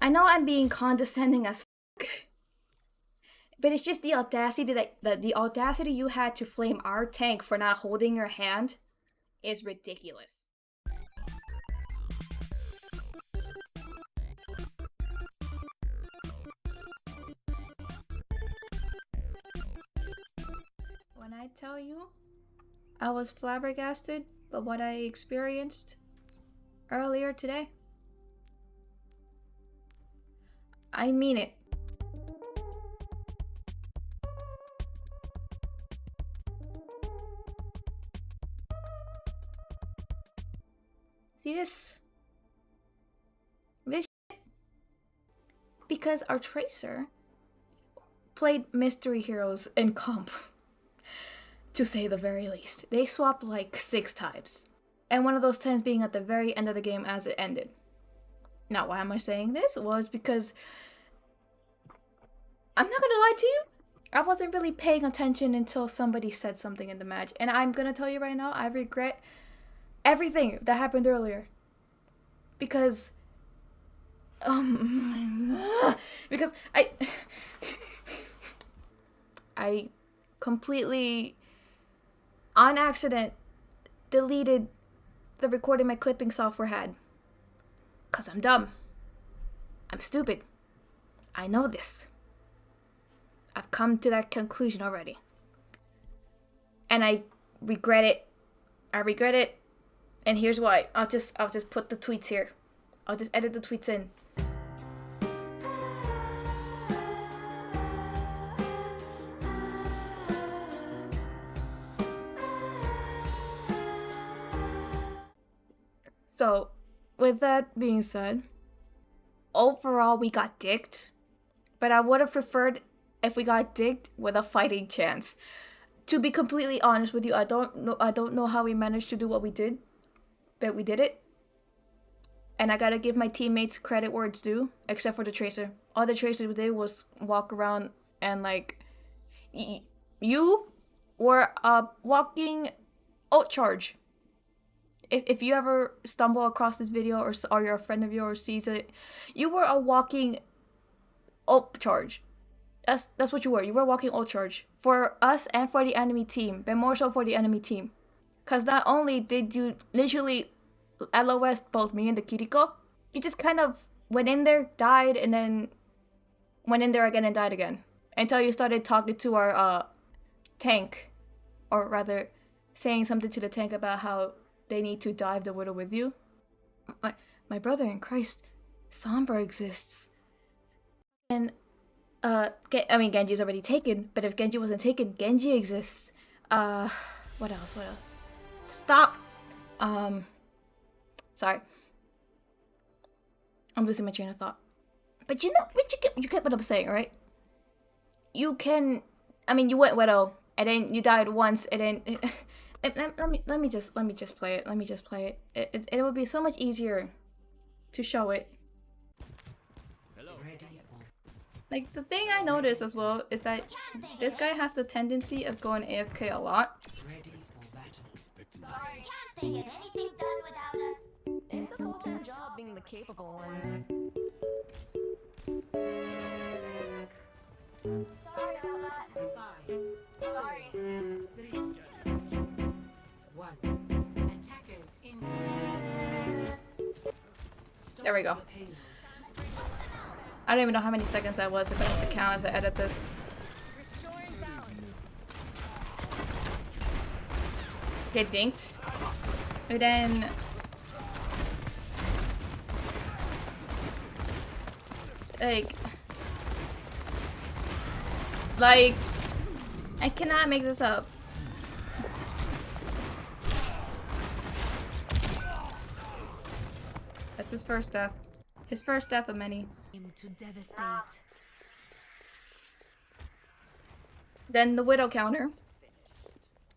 I know I'm being condescending as fuck, but it's just the audacity the audacity you had to flame our tank for not holding your hand is ridiculous. When I tell you I was flabbergasted by what I experienced earlier today, I mean it. See this shit? Because our Tracer played Mystery Heroes in comp, to say the very least. They swapped like 6 times, and one of those times being at the very end of the game as it ended. Now, why am I saying this? Well, it's because I'm not gonna lie to you, I wasn't really paying attention until somebody said something in the match, and I'm gonna tell you right now, I regret everything that happened earlier. Because because I completely on accident deleted the recording my clipping software had. Cause I'm dumb. I'm stupid. I know this. I've come to that conclusion already. And I regret it. And here's why. I'll just put the tweets here. I'll just edit the tweets in. So, with that being said, overall we got dicked, but I would have preferred if we got dicked with a fighting chance. To be completely honest with you, I don't know how we managed to do what we did, but we did it. And I gotta give my teammates credit where it's due, except for the Tracer. All the Tracer did was walk around and like, you were a walking ult charge. If you ever stumble across this video or you're a friend of yours sees it, you were a walking ult charge. That's what you were. You were a walking ult charge for us and for the enemy team, but more so for the enemy team. Cause not only did you literally LOS both me and the Kiriko, you just kind of went in there, died, and then went in there again and died again. Until you started talking to our tank, or rather saying something to the tank about how they need to dive the Widow with you. My brother in Christ, Sombra exists. And Genji's already taken, but if Genji wasn't taken, Genji exists. What else? Stop! Sorry. I'm losing my train of thought. But you get what I'm saying, right? You went Widow, and then you died once, and then... let me just play it. It would be so much easier to show it. Hello. Like, the thing I noticed as well is that this guy has the tendency of going AFK a lot. Sorry, can't they get anything done without us? It's a full-time job being the capable ones. Sorry about that. 5, Sorry. 3, 2, 1. Attackers incoming. There we go. I don't even know how many seconds that was if I have to count as I edit this. Restoring balance. Get dinked. And then... Like... I cannot make this up. That's his first death. His first death of many. To devastate. Then the Widow counter.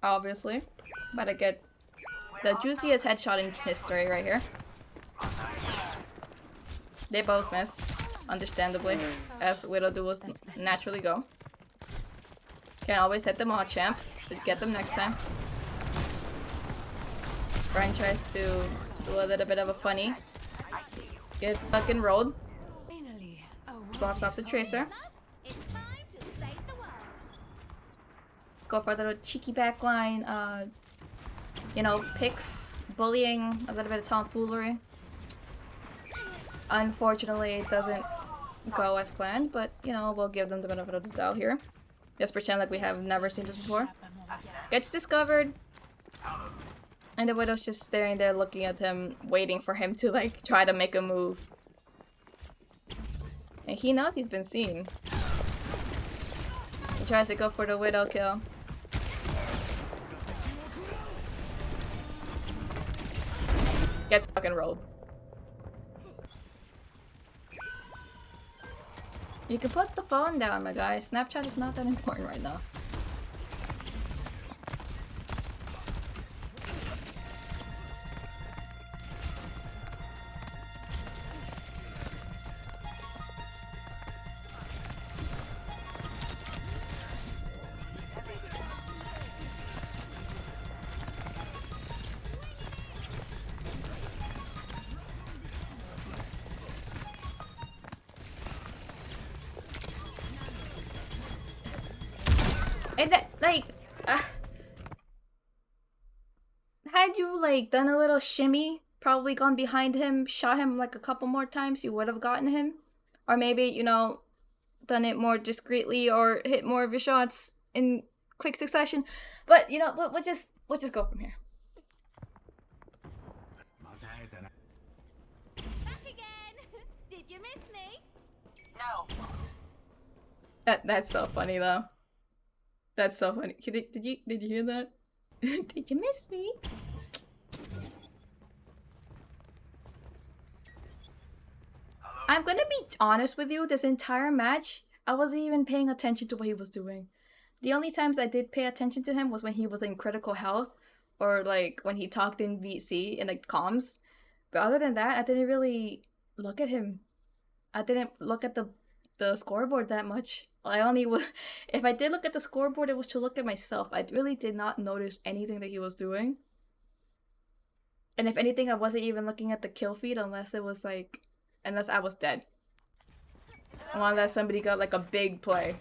Obviously. About to get the juiciest headshot in history right here. They both miss, understandably, as Widow duels naturally go. Can't always hit them all, champ, but get them next time. Brian tries to do a little bit of a funny. Get fucking rolled. Drops off the Tracer. It's time to save the world. Go for the little cheeky backline, you know, picks, bullying, a little bit of tomfoolery. Unfortunately, it doesn't go as planned, but, you know, we'll give them the benefit of the doubt here. Just pretend like we have never seen this before. Gets discovered. And the Widow's just staring there looking at him, waiting for him to, like, try to make a move. And he knows he's been seen. He tries to go for the Widow kill. Gets fucking rolled. You can put the phone down, my guy. Snapchat is not that important right now. And that, like, had you, like, done a little shimmy, probably gone behind him, shot him, like, a couple more times, you would have gotten him. Or maybe, you know, done it more discreetly or hit more of your shots in quick succession. But, you know, we'll just go from here. Back again. Did you miss me? No. That's so funny, though. That's so funny. Did you hear that? Did you miss me? I'm gonna be honest with you, this entire match, I wasn't even paying attention to what he was doing. The only times I did pay attention to him was when he was in critical health, or like when he talked in VC in like comms. But other than that, I didn't really look at him. I didn't look at the scoreboard that much. If I did look at the scoreboard, it was to look at myself. I really did not notice anything that he was doing. And if anything, I wasn't even looking at the kill feed unless I was dead. Or unless somebody got like a big play.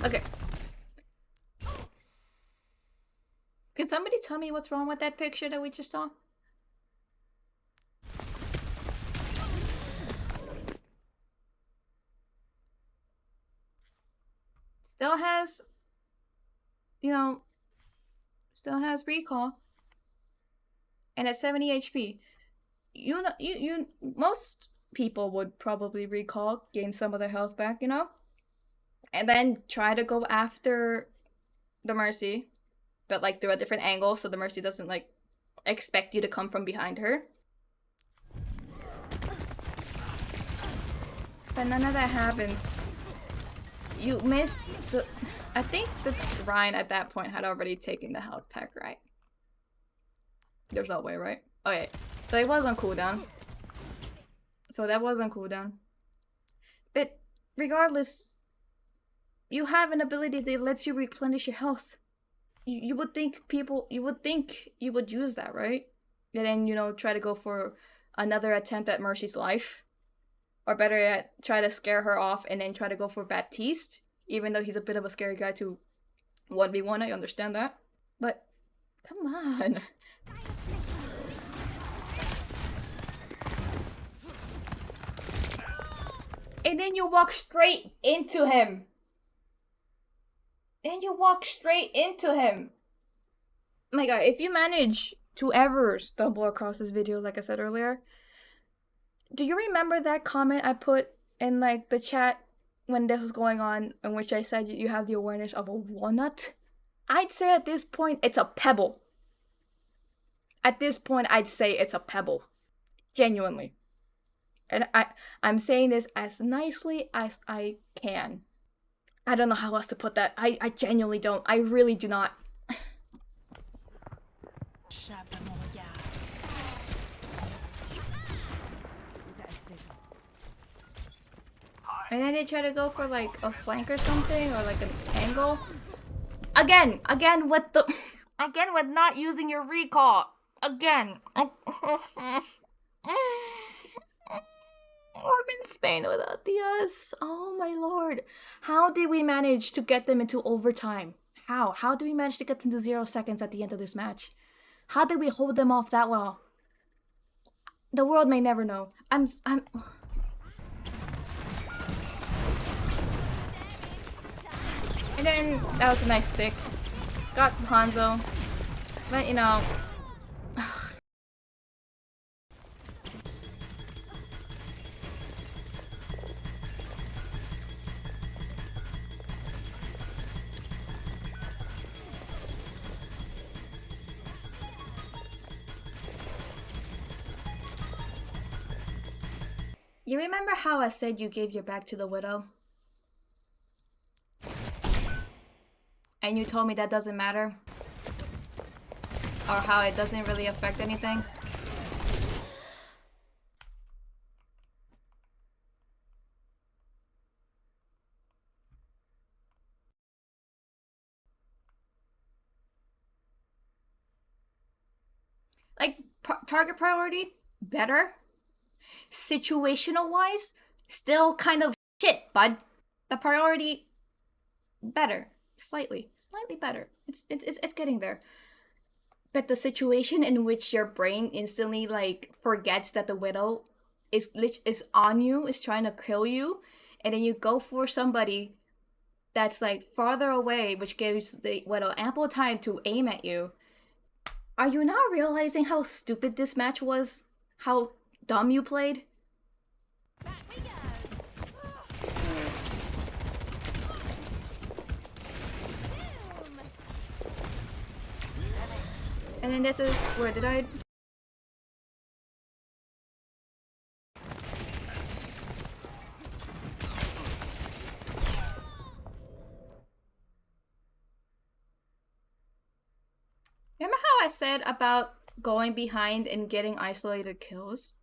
Okay. Can somebody tell me what's wrong with that picture that we just saw? Still has, you know, still has recall. And at 70 HP. You know, you most people would probably recall, gain some of their health back, you know? And then try to go after the Mercy, but like through a different angle so the Mercy doesn't like expect you to come from behind her. But none of that happens. You missed the... I think the Ryan at that point had already taken the health pack, right? There's no way, right? Okay, so it was on cooldown. So that was on cooldown. But regardless, you have an ability that lets you replenish your health. You would think you would use that, right? And then, you know, try to go for another attempt at Mercy's life. Or better yet, try to scare her off and then try to go for Baptiste. Even though he's a bit of a scary guy to 1v1, I understand that. But, come on. And then you walk straight into him. My god, if you manage to ever stumble across this video, like I said earlier, do you remember that comment I put in like the chat when this was going on, in which I said you have the awareness of a walnut? I'd say at this point it's a pebble. At this point I'd say it's a pebble. Genuinely. And I'm saying this as nicely as I can. I don't know how else to put that. I genuinely don't. I really do not. And then they try to go for like a flank or something, or like an angle. Again with the again with not using your recall. Again. I'm in Spain without the us. Oh my lord. How did we manage to get them into overtime? How? How did we manage to get them to 0 seconds at the end of this match? How did we hold them off that well? The world may never know. I'm And then that was a nice stick. Got Hanzo. But you know. You remember how I said you gave your back to the Widow? And you told me that doesn't matter? Or how it doesn't really affect anything? Like, target priority, better. Situational wise, still kind of shit, bud. The priority, better. Slightly better. It's getting there. But the situation in which your brain instantly like forgets that the Widow is on you, is trying to kill you, and then you go for somebody that's like farther away, which gives the Widow ample time to aim at you. Are you not realizing how stupid this match was? How dumb you played? And then this is where did I? Remember how I said about going behind and getting isolated kills?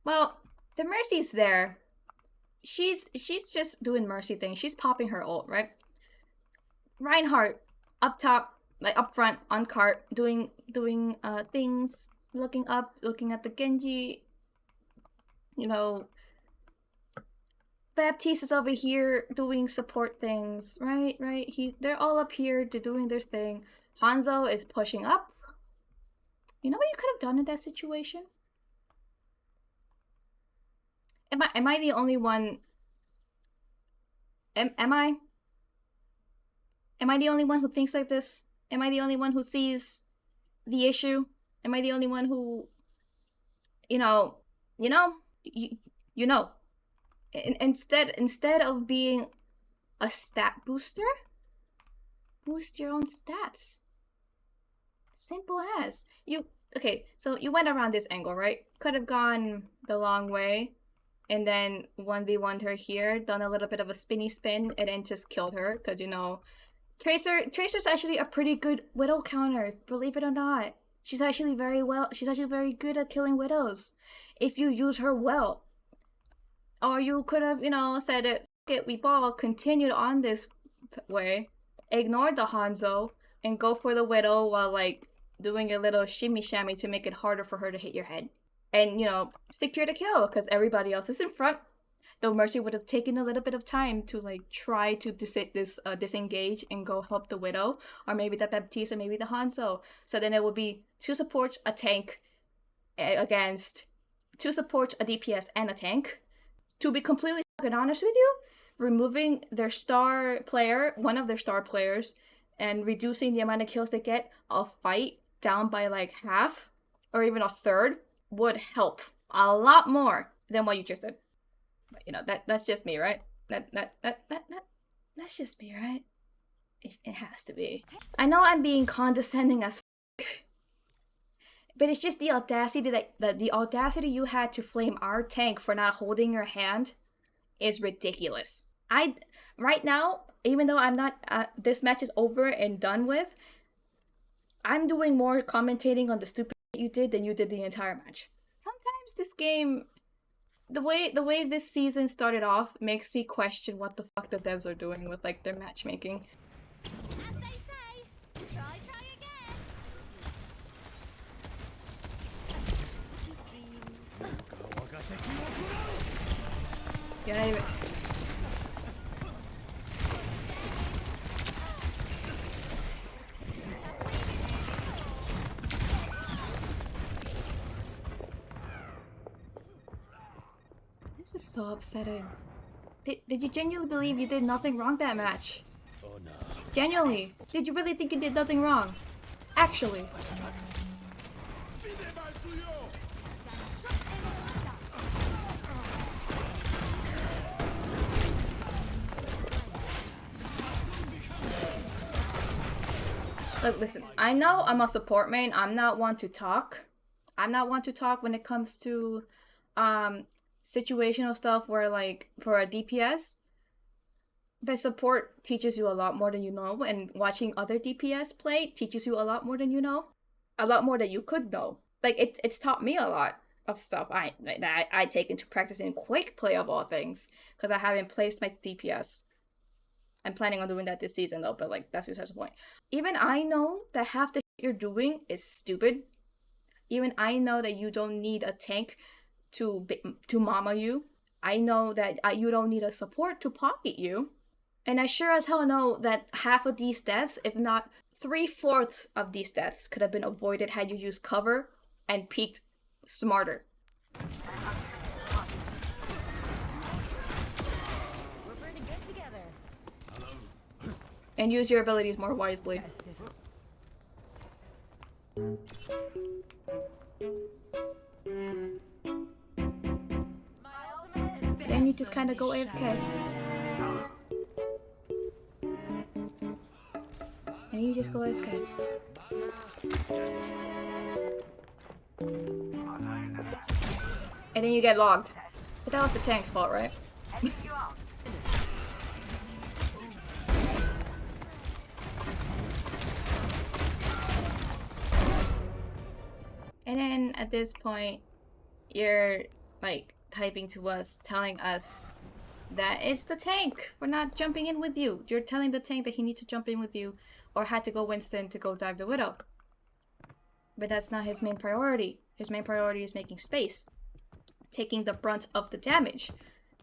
Well, the Mercy's there. She's just doing Mercy things. She's popping her ult, right? Reinhardt up top, like up front on cart, doing things, looking up, looking at the Genji. You know, Baptiste is over here doing support things, right? They're all up here, they're doing their thing. Hanzo is pushing up. You know what you could have done in that situation? Am I the only one? Am I? Am I the only one who thinks like this? Am I the only one who sees the issue? Am I the only one who, you know, instead of being a stat booster, boost your own stats. Simple as. Okay, so you went around this angle, right? Could have gone the long way and then 1v1'd her here, done a little bit of a spinny spin, and then just killed her, because, you know, Tracer's actually a pretty good Widow counter, believe it or not. She's actually very good at killing Widows, if you use her well. Or you could have, you know, said it, we ball, continued on this way, ignored the Hanzo, and go for the Widow while, like, doing your little shimmy shammy to make it harder for her to hit your head. And, you know, secure the kill, because everybody else is in front. Though Mercy would have taken a little bit of time to, like, try to disengage and go help the Widow. Or maybe the Baptiste, or maybe the Hanzo. So then it would be 2 supports, a tank, against 2 supports, a DPS, and a tank. To be completely honest with you, removing their star player, one of their star players, and reducing the amount of kills they get, a fight down by like half, or even a third, would help a lot more than what you just did. But, you know, that's just me, right? That's just me, right? It has to be. I know I'm being condescending as but it's just the audacity the audacity you had to flame our tank for not holding your hand is ridiculous. Right now, even though I'm not this match is over and done with, I'm doing more commentating on the stupid you did than you did the entire match. Sometimes this game the way this season started off makes me question what the fuck the devs are doing with like their matchmaking. As they say, try again. Sweet dreams. You're not even. This is so upsetting. Did you genuinely believe you did nothing wrong that match? Oh no. Genuinely, did you really think you did nothing wrong? Actually. Look, listen, I know I'm a support main. I'm not one to talk. I'm not one to talk when it comes to situational stuff where like for a DPS. But support teaches you a lot more than you know, and watching other DPS play teaches you a lot more than you know. A lot more than you could know. Like it's taught me a lot of stuff that I take into practice in quick play of all things. Because I haven't placed my DPS. I'm planning on doing that this season though, but like that's besides the point. Even I know that half the shit you're doing is stupid. Even I know that you don't need a tank to mama you. I know that you don't need a support to pocket you. And I sure as hell know that half of these deaths, if not 3/4 of these deaths, could have been avoided had you used cover and peeked smarter. We're pretty good together. And use your abilities more wisely. My ultimate. Then you just kind of go AFK. And you just go AFK. And then you get logged. But that was the tank's fault, right? And then at this point, you're like typing to us, telling us that it's the tank. We're not jumping in with you. You're telling the tank that he needs to jump in with you or had to go Winston to go dive the Widow. But that's not his main priority. His main priority is making space, taking the brunt of the damage,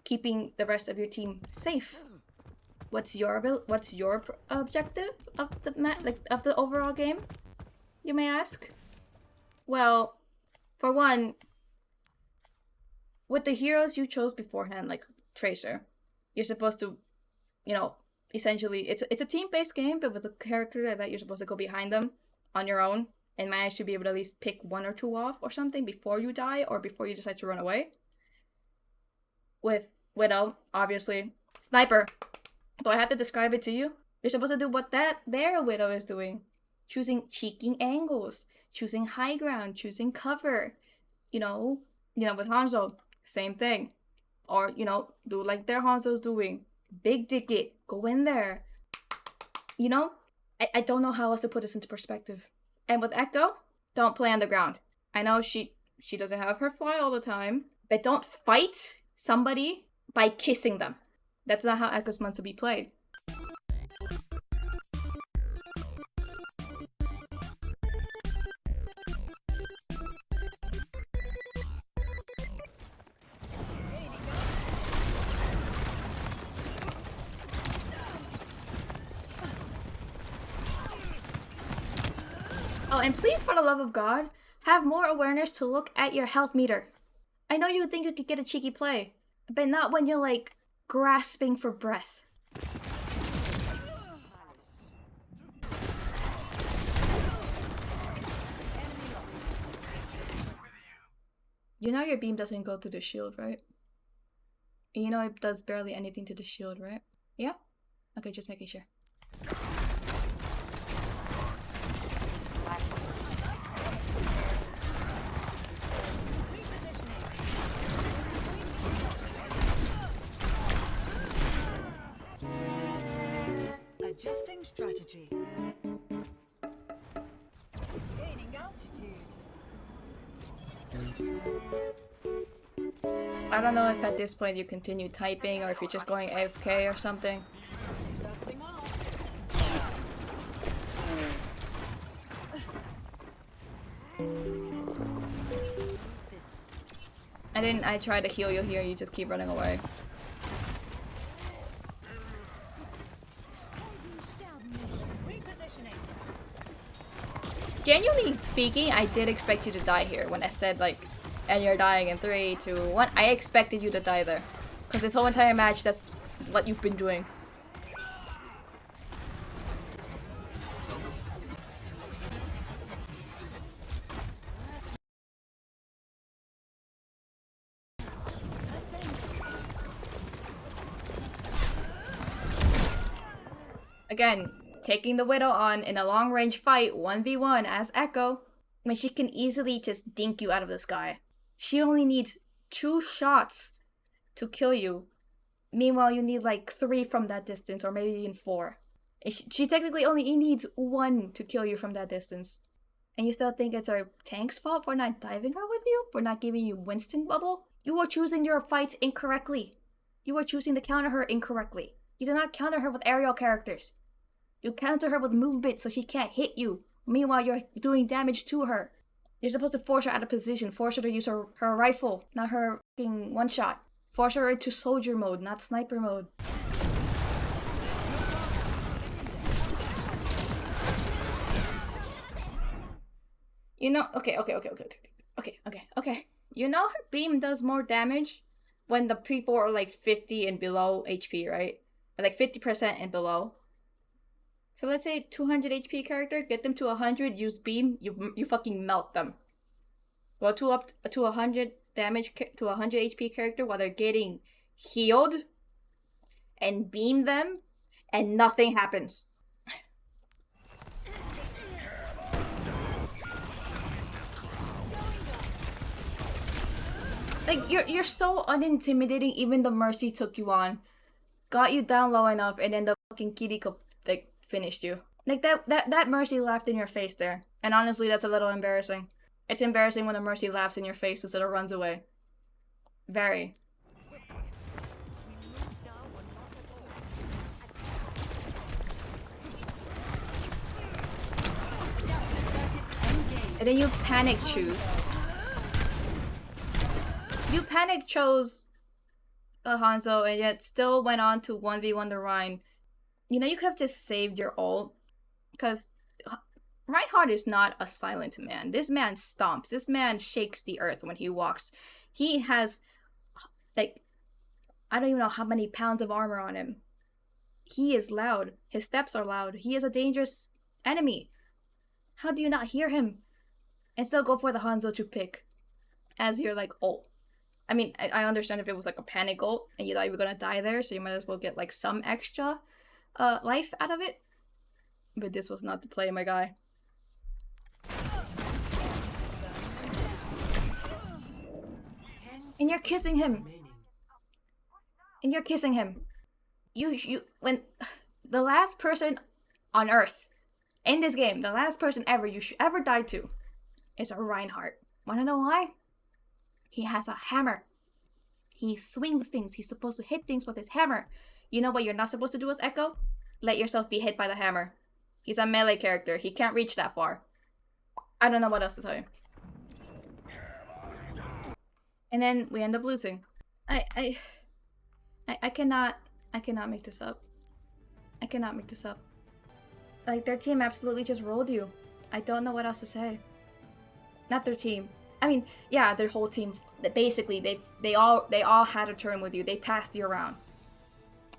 keeping the rest of your team safe. What's your objective of the overall game? You may ask. Well, for one, with the heroes you chose beforehand, like Tracer, you're supposed to, essentially, it's a team-based game, but with a character that you're supposed to go behind them on your own and manage to be able to at least pick 1 or 2 off or something before you die or before you decide to run away. With Widow, obviously, Sniper. Do I have to describe it to you? You're supposed to do what their Widow is doing. Choosing cheeking angles, choosing high ground, choosing cover. With Hanzo, same thing. Or, do like their Hanzo's doing. Big dick it. Go in there. I don't know how else to put this into perspective. And with Echo, don't play on the ground. I know she doesn't have her fly all the time, but don't fight somebody by kissing them. That's not how Echo's meant to be played. Oh, and please, for the love of God, have more awareness to look at your health meter. I know you would think you could get a cheeky play, but not when you're like grasping for breath. You know your beam doesn't go through the shield, right? You know it does barely anything to the shield, right? Yeah? Okay, just making sure. Adjusting strategy. Gaining altitude. I don't know if at this point you continue typing or if you're just going AFK or something. Dusting off. I tried to heal you here, you just keep running away. Repositioning. Genuinely speaking, I did expect you to die here when I said like, and you're dying in 3, 2, 1. I expected you to die there. Because this whole entire match, that's what you've been doing. Again, taking the Widow on in a long-range fight 1v1 as Echo, when she can easily just dink you out of the sky. She only needs 2 shots to kill you. Meanwhile, you need like 3 from that distance, or maybe even 4. And she technically only needs 1 to kill you from that distance. And you still think it's our tank's fault for not diving her with you? For not giving you Winston bubble? You are choosing your fights incorrectly. You are choosing to counter her incorrectly. You do not counter her with aerial characters. You counter her with movement so she can't hit you. Meanwhile, you're doing damage to her. You're supposed to force her out of position. Force her to use her rifle, not her fucking one-shot. Force her into soldier mode, not sniper mode. You know, okay. You know her beam does more damage when the people are like 50 and below HP, right? Or like 50% and below. So let's say 200 HP character, get them to 100, use beam, you fucking melt them. Go to up to 100 damage to 100 HP character while they're getting healed, and beam them, and nothing happens. Like you're so unintimidating. Even the Mercy took you on, got you down low enough, and then the fucking Kiriko like finished you. Like that Mercy laughed in your face there, and honestly, that's a little embarrassing. It's embarrassing when a Mercy laughs in your face instead of runs away. Very. And then you panic choose. You panic chose Hanzo and yet still went on to 1v1 the Rhine. You know, you could have just saved your ult. Because Reinhardt is not a silent man. This man stomps. This man shakes the earth when he walks. He has, like, I don't even know how many pounds of armor on him. He is loud. His steps are loud. He is a dangerous enemy. How do you not hear him? And still go for the Hanzo to pick as your, like, ult. I mean, I understand if it was, like, a panic ult and you thought you were gonna die there, so you might as well get, like, some extra life out of it. But this was not the play, my guy. And you're kissing him. And you're kissing him. When the last person on Earth in this game, the last person ever you should ever die to is a Reinhardt. Wanna know why? He has a hammer. He swings things. He's supposed to hit things with his hammer. You know what you're not supposed to do as Echo? Let yourself be hit by the hammer. He's a melee character. He can't reach that far. I don't know what else to tell you. And then we end up losing. I cannot make this up. I cannot make this up. Like, their team absolutely just rolled you. I don't know what else to say. Not their team. I mean, yeah, their whole team. Basically, they all had a turn with you. They passed you around.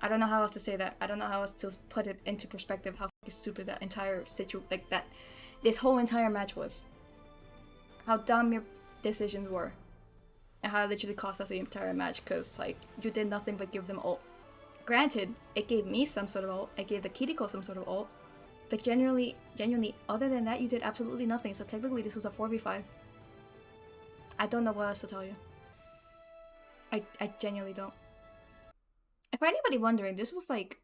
I don't know how else to say that. I don't know how else to put it into perspective how stupid that entire this whole entire match was. How dumb your decisions were. And how it literally cost us the entire match because, like, you did nothing but give them ult. Granted, it gave me some sort of ult. It gave the Kiriko some sort of ult. But genuinely, other than that, you did absolutely nothing. So technically, this was a 4v5. I don't know what else to tell you. I genuinely don't. For anybody wondering, this was like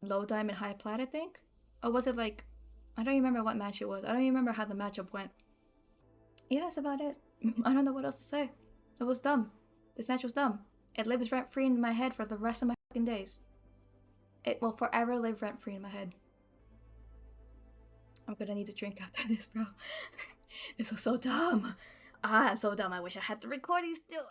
low diamond, high plat, I think? Or was it like, I don't remember what match it was. I don't remember how the matchup went. Yeah, that's about it. I don't know what else to say. It was dumb. This match was dumb. It lives rent-free in my head for the rest of my fucking days. It will forever live rent-free in my head. I'm gonna need to drink after this, bro. This was so dumb. I'm so dumb. I wish I had the recording still.